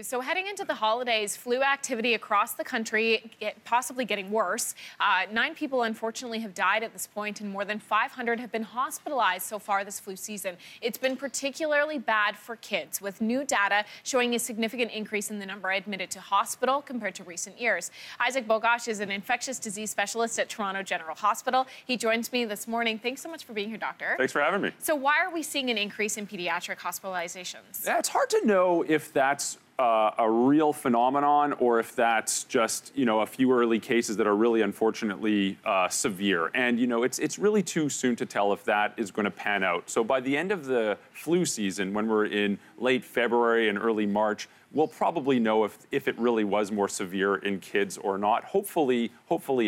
So heading into the holidays, flu activity across the country possibly getting worse. 9 people, unfortunately, have died at this point, and more than 500 have been hospitalized so far this flu season. It's been particularly bad for kids, with new data showing a significant increase in the number admitted to hospital compared to recent years. Isaac Bogoch is an infectious disease specialist at Toronto General Hospital. He joins me this morning. Thanks so much for being here, doctor. Thanks for having me. So why are we seeing an increase in pediatric hospitalizations? Yeah, it's hard to know if that's a real phenomenon or if that's just, a few early cases that are really unfortunately severe. And, it's really too soon to tell if that is going to pan out. So by the end of the flu season, when we're in late February and early March, we'll probably know if it really was more severe in kids or not. Hopefully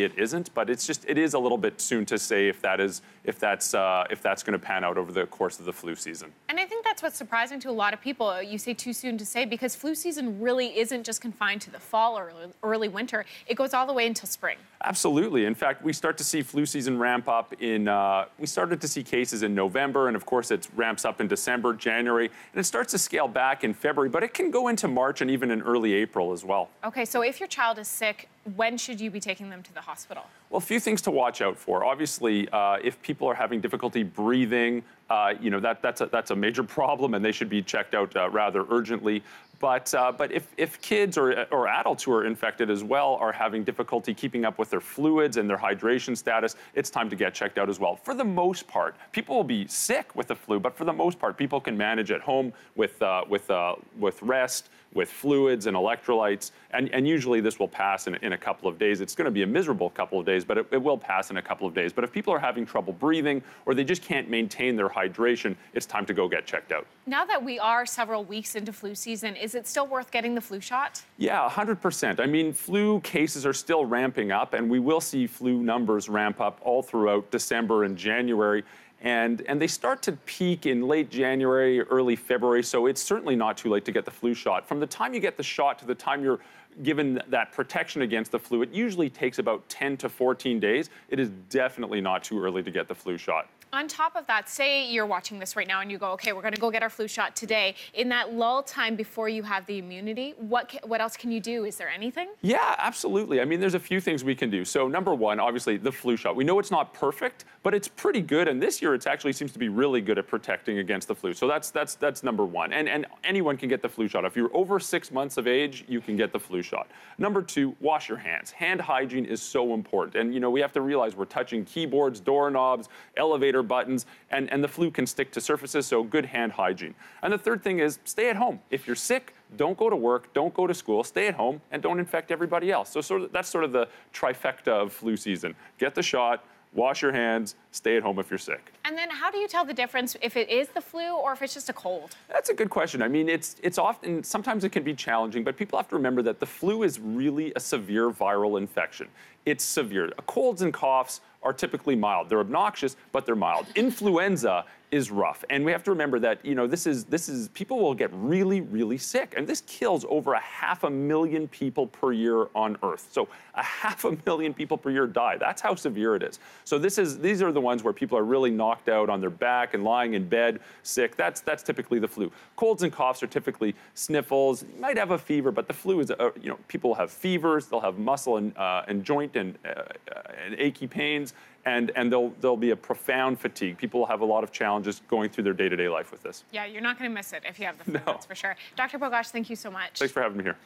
it isn't, but it is a little bit soon to say if that's going to pan out over the course of the flu season. And I think that's what's surprising to a lot of people. You say too soon to say, because flu season really isn't just confined to the fall or early winter. It goes all the way until spring. Absolutely. In fact, we start to see flu season ramp up we started to see cases in November, and of course it ramps up in December, January, and it starts to scale back in February, but it can go into March and even in early April as well. Okay, so if your child is sick, when should you be taking them to the hospital? Well, a few things to watch out for. Obviously, if people are having difficulty breathing, that's a major problem, and they should be checked out rather urgently. But if kids or adults who are infected as well are having difficulty keeping up with their fluids and their hydration status, it's time to get checked out as well. For the most part, people will be sick with the flu, but for the most part, people can manage at home with rest, with fluids and electrolytes, and usually this will pass in a couple of days. It's going to be a miserable couple of days, but it will pass in a couple of days. But if people are having trouble breathing or they just can't maintain their hydration, it's time to go get checked out. Now that we are several weeks into flu season, is it still worth getting the flu shot? Yeah, 100%. I mean, flu cases are still ramping up, and we will see flu numbers ramp up all throughout December and January. And they start to peak in late January, early February, so it's certainly not too late to get the flu shot. From the time you get the shot to the time you're given that protection against the flu, it usually takes about 10 to 14 days. It is definitely not too early to get the flu shot. On top of that, say you're watching this right now and you go, okay, we're going to go get our flu shot today. In that lull time before you have the immunity, what else can you do? Is there anything? Yeah, absolutely. I mean, there's a few things we can do. So number one, obviously, the flu shot. We know it's not perfect, but it's pretty good. And this year, it actually seems to be really good at protecting against the flu. So that's number one. And anyone can get the flu shot. If you're over 6 months of age, you can get the flu shot. Number two, wash your hands. Hand hygiene is so important. And, we have to realize we're touching keyboards, doorknobs, elevator buttons, and the flu can stick to surfaces, so good hand hygiene. And the third thing is stay at home. If you're sick, don't go to work, don't go to school, stay at home, and don't infect everybody else. So that's sort of the trifecta of flu season. Get the shot, wash your hands, stay at home if you're sick. And then how do you tell the difference if it is the flu or if it's just a cold? That's a good question. I mean, it's often, sometimes it can be challenging, but people have to remember that the flu is really a severe viral infection. It's severe. Colds and coughs are typically mild. They're obnoxious, but they're mild. Influenza is rough. And we have to remember that, this is people will get really, really sick. And this kills over 500,000 people per year on Earth. So 500,000 people per year die. That's how severe it is. So these are the ones where people are really knocked out on their back and lying in bed sick. That's typically the flu. Colds and coughs are typically sniffles. You might have a fever, but the flu is, people will have fevers. They'll have muscle and joint and achy pains. And there'll be a profound fatigue. People will have a lot of challenges going through their day-to-day life with this. Yeah, you're not going to miss it if you have the flu, No. That's for sure. Dr. Bogoch, thank you so much. Thanks for having me here.